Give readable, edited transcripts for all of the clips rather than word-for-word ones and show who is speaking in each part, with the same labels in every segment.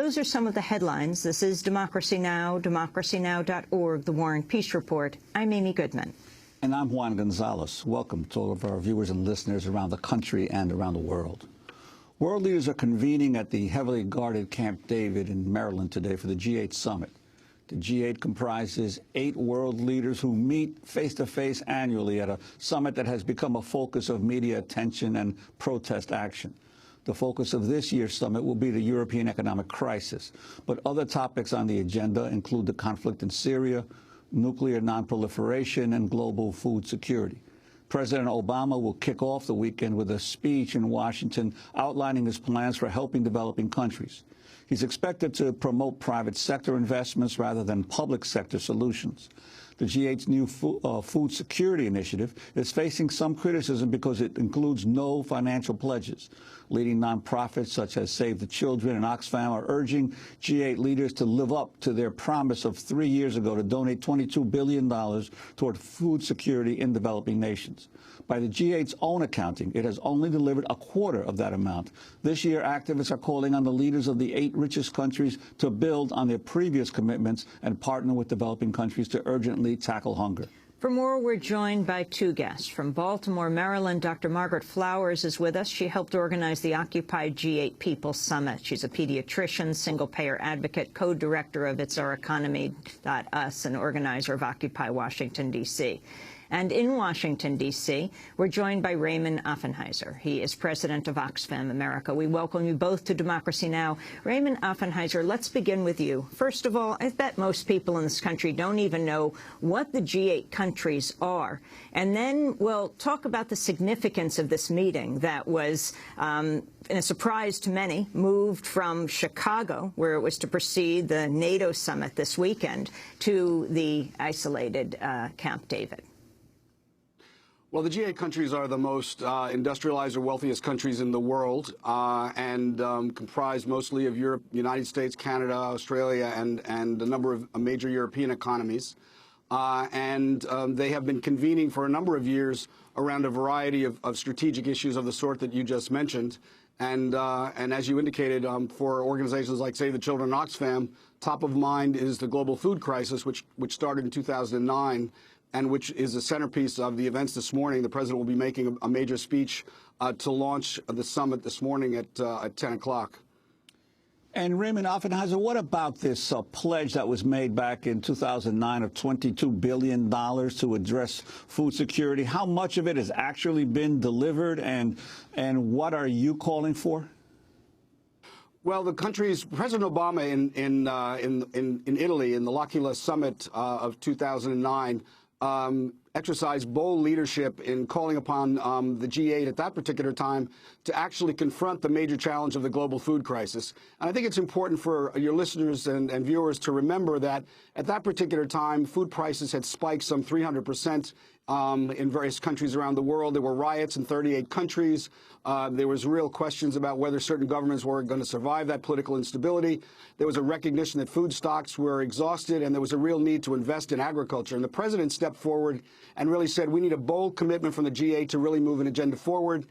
Speaker 1: those are some of the headlines. This is Democracy Now!, democracynow.org, The War and Peace Report. I'm Amy Goodman.
Speaker 2: And I'm Juan Gonzalez. Welcome to all of our viewers and listeners around the country and around the world. World leaders are convening at the heavily guarded Camp David in Maryland today for the G8 summit. The G8 comprises 8 world leaders who meet face-to-face annually at a summit that has become a focus of media attention and protest action. The focus of this year's summit will be the European economic crisis, but other topics on the agenda include the conflict in Syria, nuclear nonproliferation, and global food security. President Obama will kick off the weekend with a speech in Washington outlining his plans for helping developing countries. He's expected to promote private sector investments rather than public sector solutions. The G8's new food security initiative is facing some criticism because it includes no financial pledges. Leading nonprofits such as Save the Children and Oxfam are urging G8 leaders to live up to their promise of 3 years ago to donate $22 billion toward food security in developing nations. By the G8's own accounting, it has only delivered a quarter of that amount. This year, activists are calling on the leaders of the 8 richest countries to build on their previous commitments and partner with developing countries to urgently tackle hunger.
Speaker 1: For more, we're joined by 2 guests. From Baltimore, Maryland, Dr. Margaret Flowers is with us. She helped organize the Occupy G8 People Summit. She's a pediatrician, single-payer advocate, co-director of It's Our Economy.us, and organizer of Occupy Washington, D.C. And in Washington, D.C., we're joined by Raymond Offenheiser. He is president of Oxfam America. We welcome you both to Democracy Now! Raymond Offenheiser, let's begin with you. First of all, I bet most people in this country don't even know what the G8 countries are. And then we'll talk about the significance of this meeting that was, in a surprise to many, moved from Chicago, where it was to precede the NATO summit this weekend, to the isolated Camp David.
Speaker 3: Well, the G8 countries are the most industrialized or wealthiest countries in the world and comprise mostly of Europe, United States, Canada, Australia, and a number of major European economies. They have been convening for a number of years around a variety of strategic issues of the sort that you just mentioned. And as you indicated, for organizations like Save the Children and Oxfam, top of mind is the global food crisis, which started in 2009. And which is the centerpiece of the events this morning. The president will be making a major speech to launch the summit this morning at 10 o'clock.
Speaker 2: And Raymond Offenheiser, what about this pledge that was made back in 2009 of $22 billion to address food security? How much of it has actually been delivered, and what are you calling for?
Speaker 3: Well, the countries, President Obama in Italy, in the L'Aquila summit of 2009, exercised bold leadership in calling upon the G8 at that particular time to actually confront the major challenge of the global food crisis. And I think it's important for your listeners and viewers to remember that at that particular time, food prices had spiked some 300% in various countries around the world. There were riots in 38 countries. There was real questions about whether certain governments were going to survive that political instability. There was a recognition that food stocks were exhausted, and there was a real need to invest in agriculture. And the president stepped forward and really said, we need a bold commitment from the G8 to really move an agenda forward.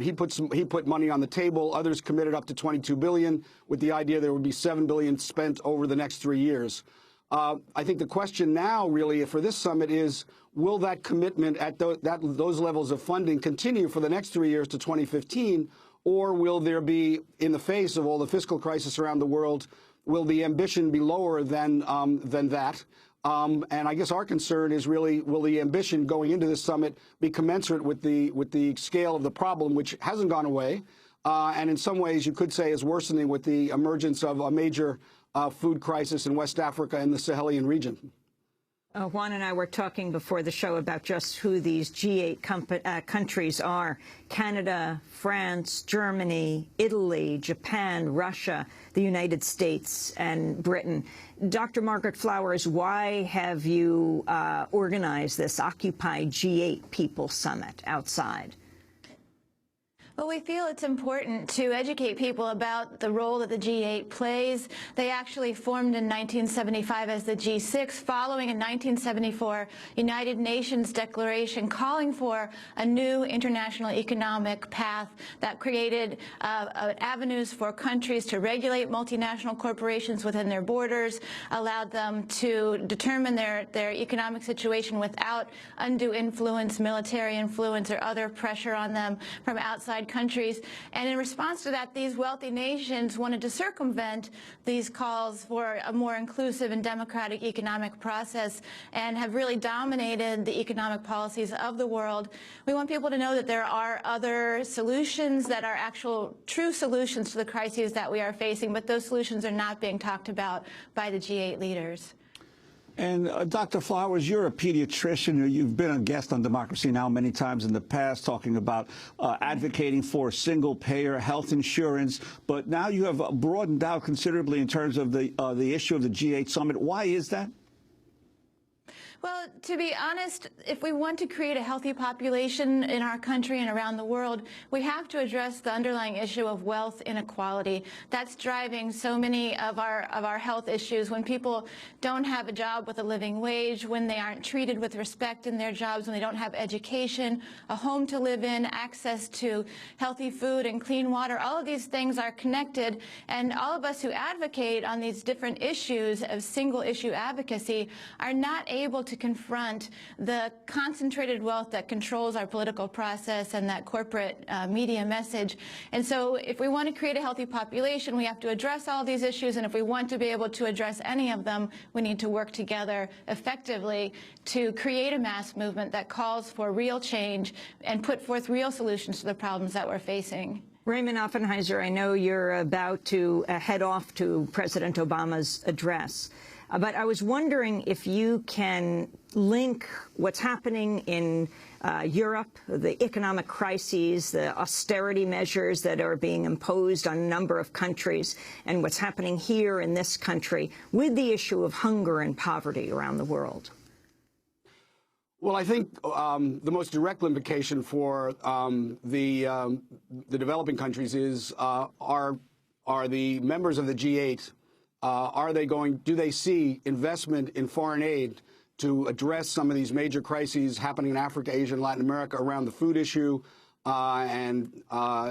Speaker 3: He put money on the table. Others committed up to $22 billion, with the idea there would be $7 billion spent over the next 3 years. I think the question now, really, for this summit is, will that commitment at those levels of funding continue for the next 3 years to 2015, or will there be, in the face of all the fiscal crisis around the world, will the ambition be lower than that? And I guess our concern is really, will the ambition going into this summit be commensurate with the scale of the problem, which hasn't gone away, and in some ways you could say is worsening with the emergence of a major food crisis in West Africa and the Sahelian region.
Speaker 1: Juan and I were talking before the show about just who these G8 countries are. Canada, France, Germany, Italy, Japan, Russia, the United States, and Britain. Dr. Margaret Flowers, why have you organized this Occupy G8 People Summit outside?
Speaker 4: Well, we feel it's important to educate people about the role that the G8 plays. They actually formed in 1975 as the G6, following a 1974 United Nations declaration calling for a new international economic path that created avenues for countries to regulate multinational corporations within their borders, allowed them to determine their economic situation without undue influence, military influence, or other pressure on them from outside countries. And in response to that, these wealthy nations wanted to circumvent these calls for a more inclusive and democratic economic process and have really dominated the economic policies of the world. We want people to know that there are other solutions that are actual true solutions to the crises that we are facing, but those solutions are not being talked about by the G8 leaders.
Speaker 2: And Dr. Flowers, you're a pediatrician. You've been a guest on Democracy Now! Many times in the past, talking about advocating for single-payer health insurance. But now you have broadened out considerably in terms of the issue of the G8 summit. Why is that?
Speaker 4: Well, to be honest, if we want to create a healthy population in our country and around the world, we have to address the underlying issue of wealth inequality. That's driving so many of our health issues. When people don't have a job with a living wage, when they aren't treated with respect in their jobs, when they don't have education, a home to live in, access to healthy food and clean water, all of these things are connected. And all of us who advocate on these different issues of single-issue advocacy are not able to confront the concentrated wealth that controls our political process and that corporate media message. And so if we want to create a healthy population, we have to address all these issues. And if we want to be able to address any of them, we need to work together effectively to create a mass movement that calls for real change and put forth real solutions to the problems that we're facing.
Speaker 1: Raymond Offenheiser, I know you're about to head off to President Obama's address. But I was wondering if you can link what's happening in Europe, the economic crises, the austerity measures that are being imposed on a number of countries, and what's happening here in this country with the issue of hunger and poverty around the world.
Speaker 3: Well, I think the most direct implication for the developing countries is are the members of the G8. Do they see investment in foreign aid to address some of these major crises happening in Africa, Asia, and Latin America around the food issue and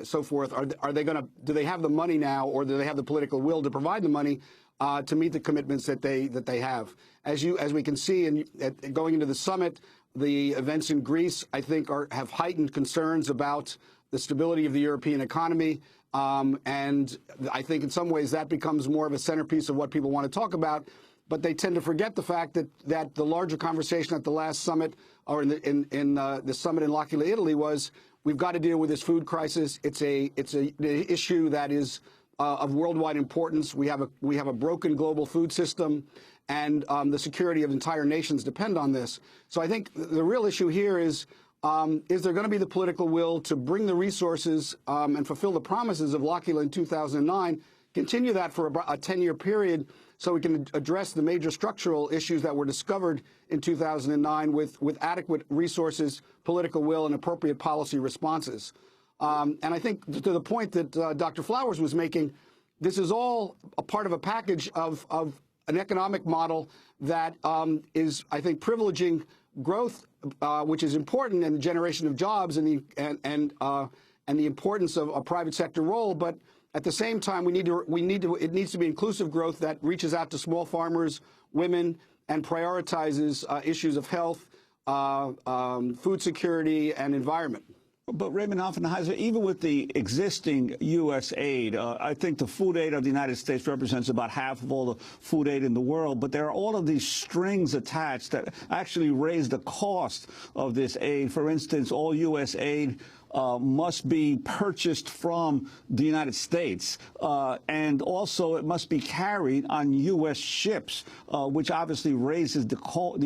Speaker 3: so forth? Are they going to? Do they have the money now, or do they have the political will to provide the money to meet the commitments that they have? As we can see, going into the summit, the events in Greece, I think, have heightened concerns about the stability of the European economy. And I think in some ways that becomes more of a centerpiece of what people want to talk about. But they tend to forget the fact that the larger conversation at the last summit, or in the summit in L'Aquila, Italy, was we've got to deal with this food crisis. It's an issue that is of worldwide importance. We have a broken global food system, and the security of entire nations depend on this. So I think the real issue here is there going to be the political will to bring the resources and fulfill the promises of L'Aquila in 2009, continue that for a 10-year period so we can address the major structural issues that were discovered in 2009 with adequate resources, political will, and appropriate policy responses. And I think to the point that Dr. Flowers was making, this is all a part of a package of an economic model that is, I think, privileging growth, which is important, and the generation of jobs, and the importance of a private sector role. But at the same time, it needs to be inclusive growth that reaches out to small farmers, women, and prioritizes issues of health, food security, and environment.
Speaker 2: But Raymond Offenheiser, even with the existing U.S. aid, I think the food aid of the United States represents about half of all the food aid in the world. But there are all of these strings attached that actually raise the cost of this aid. For instance, all U.S. aid must be purchased from the United States, and also it must be carried on U.S. ships, which obviously raises the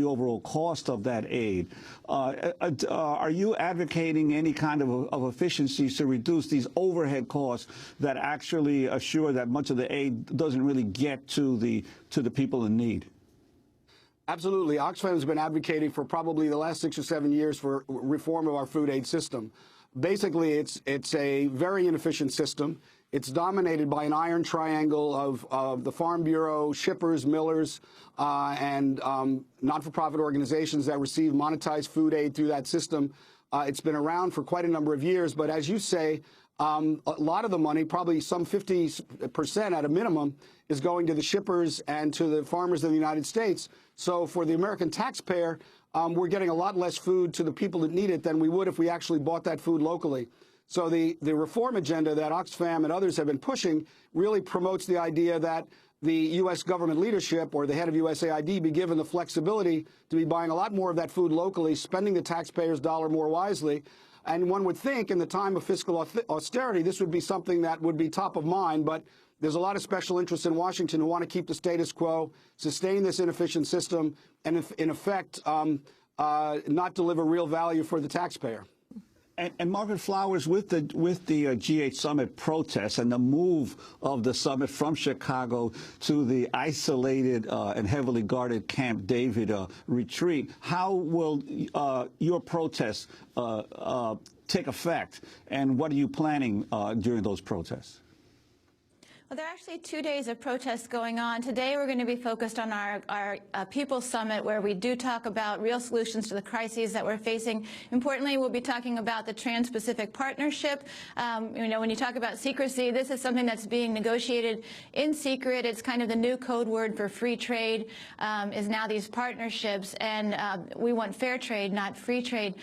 Speaker 2: overall cost of that aid. Are you advocating any kind of efficiencies to reduce these overhead costs that actually assure that much of the aid doesn't really get to the people in need?
Speaker 3: Absolutely. Oxfam has been advocating for probably the last 6 or 7 years for reform of our food aid system. Basically, it's a very inefficient system. It's dominated by an iron triangle of the Farm Bureau, shippers, millers, and not-for-profit organizations that receive monetized food aid through that system. It's been around for quite a number of years, but as you say, a lot of the money, probably some 50% at a minimum, is going to the shippers and to the farmers in the United States. So for the American taxpayer, we're getting a lot less food to the people that need it than we would if we actually bought that food locally. So the reform agenda that Oxfam and others have been pushing really promotes the idea that the U.S. government leadership or the head of USAID be given the flexibility to be buying a lot more of that food locally, spending the taxpayer's dollar more wisely. And one would think in the time of fiscal austerity, this would be something that would be top of mind. But there's a lot of special interests in Washington who want to keep the status quo, sustain this inefficient system, and in effect, not deliver real value for the taxpayer.
Speaker 2: And Margaret Flowers, with the G8 summit protests and the move of the summit from Chicago to the isolated and heavily guarded Camp David retreat, how will your protests take effect, and what are you planning during those protests?
Speaker 4: Well, there are actually 2 days of protests going on. Today we're going to be focused on our People's Summit, where we do talk about real solutions to the crises that we're facing. Importantly, we'll be talking about the Trans-Pacific Partnership. You know, when you talk about secrecy, this is something that's being negotiated in secret. It's kind of the new code word for free trade, is now these partnerships. And we want fair trade, not free trade.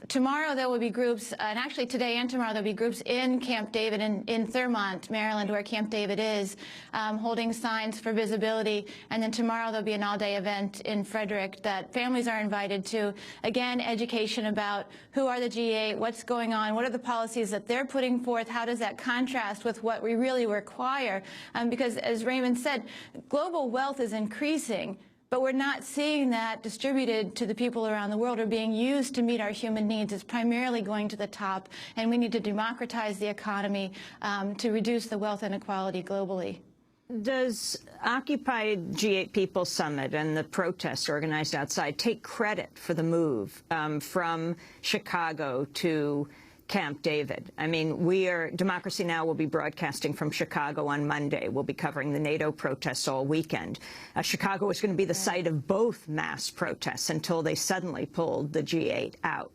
Speaker 4: Tomorrow there will be groups, and actually today and tomorrow there'll be groups in Camp David in Thurmont, Maryland, where Camp David is, holding signs for visibility. And then tomorrow there'll be an all-day event in Frederick that families are invited to. Again, education about who are the G8, what's going on, what are the policies that they're putting forth, how does that contrast with what we really require? Because as Raymond said, global wealth is increasing, but we're not seeing that distributed to the people around the world or being used to meet our human needs. It's primarily going to the top, and we need to democratize the economy to reduce the wealth inequality globally.
Speaker 1: Does Occupied G8 People Summit and the protests organized outside take credit for the move from Chicago to Camp David? I mean, Democracy Now! Will be broadcasting from Chicago on Monday. We'll be covering the NATO protests all weekend. Chicago is going to be the site of both mass protests until they suddenly pulled the G8 out.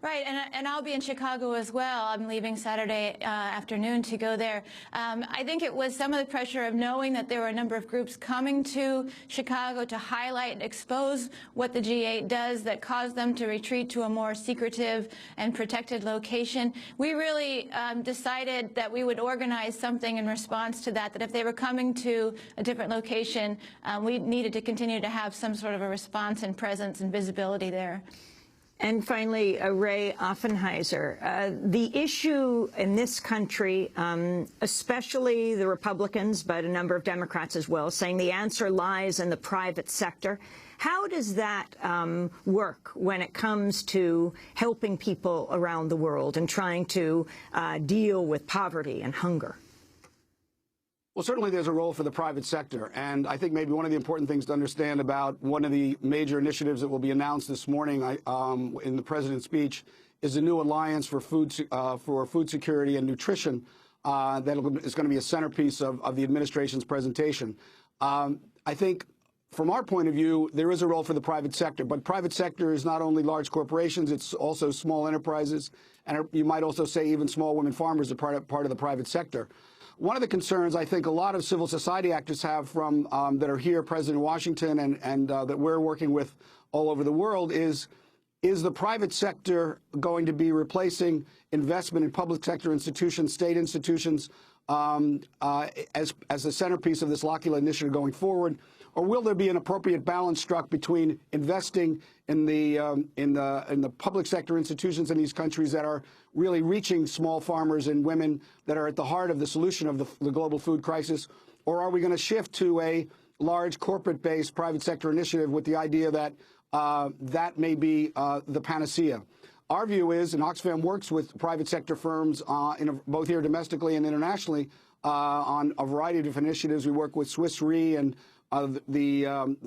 Speaker 4: Right, and I'll be in Chicago as well. I'm leaving Saturday afternoon to go there. I think it was some of the pressure of knowing that there were a number of groups coming to Chicago to highlight and expose what the G8 does that caused them to retreat to a more secretive and protected location. We really decided that we would organize something in response to that, that if they were coming to a different location, we needed to continue to have some sort of a response and presence and visibility there.
Speaker 1: And finally, Ray Offenheiser, the issue in this country, especially the Republicans, but a number of Democrats as well, saying the answer lies in the private sector. How does that work when it comes to helping people around the world and trying to deal with poverty and hunger?
Speaker 3: Well, certainly there's a role for the private sector. And I think maybe one of the important things to understand about one of the major initiatives that will be announced this morning in the president's speech is the new Alliance for Food Security and Nutrition that is going to be a centerpiece of the administration's presentation. I think from our point of view, there is a role for the private sector. But private sector is not only large corporations, it's also small enterprises. And you might also say even small women farmers are part of the private sector. One of the concerns I think a lot of civil society actors have from that are here present in Washington and that we're working with all over the world is the private sector going to be replacing investment in public sector institutions, state institutions, as the centerpiece of this L'Aquila initiative going forward? Or will there be an appropriate balance struck between investing in the public sector institutions in these countries that are really reaching small farmers and women that are at the heart of the solution of the global food crisis? Or are we going to shift to a large corporate-based private sector initiative with the idea that that may be the panacea? Our view is, and Oxfam works with private sector firms both here domestically and internationally on a variety of different initiatives. We work with Swiss Re and in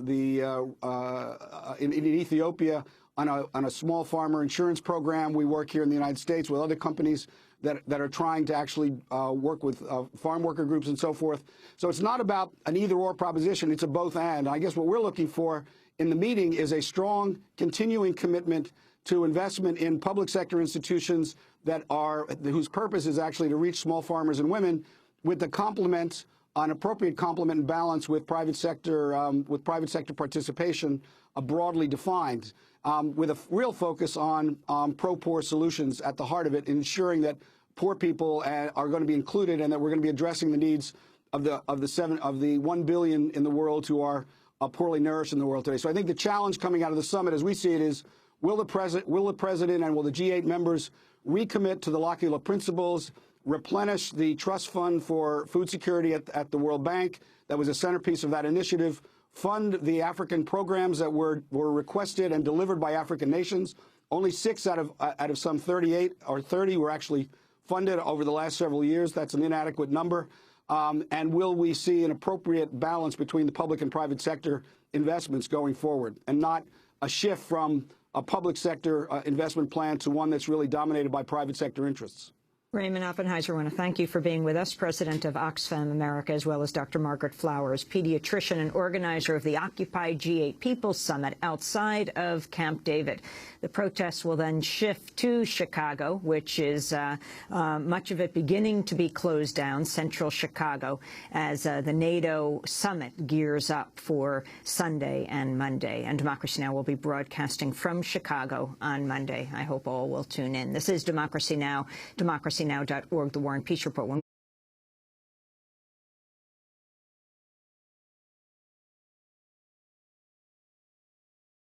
Speaker 3: Ethiopia on a small farmer insurance program. We work here in the United States with other companies that are trying to actually work with farm worker groups and so forth. So it's not about an either-or proposition. It's a both and. I guess what we're looking for in the meeting is a strong, continuing commitment to investment in public sector institutions whose purpose is actually to reach small farmers and women, with the complement, an appropriate complement and balance with private sector participation, broadly defined, with a real focus on pro-poor solutions at the heart of it, ensuring that poor people are going to be included and that we're going to be addressing the needs of the 1 billion in the world who are poorly nourished in the world today. So I think the challenge coming out of the summit, as we see it, is will the president and will the G8 members recommit to the L'Aquila principles, replenish the trust fund for food security at the World Bank that was a centerpiece of that initiative, fund the African programs that were requested and delivered by African nations. Only 6 out of some 38 or 30 were actually funded over the last several years. That's an inadequate number. And will we see an appropriate balance between the public and private sector investments going forward, and not a shift from a public sector investment plan to one that's really dominated by private sector interests?
Speaker 1: Raymond Offenheiser, I want to thank you for being with us, president of Oxfam America, as well as Dr. Margaret Flowers, pediatrician and organizer of the Occupy G8 People's Summit outside of Camp David. The protests will then shift to Chicago, which is much of it beginning to be closed down, central Chicago, as the NATO summit gears up for Sunday and Monday. And Democracy Now! Will be broadcasting from Chicago on Monday. I hope all will tune in. This is Democracy Now!, democracynow.org, The War and Peace Report.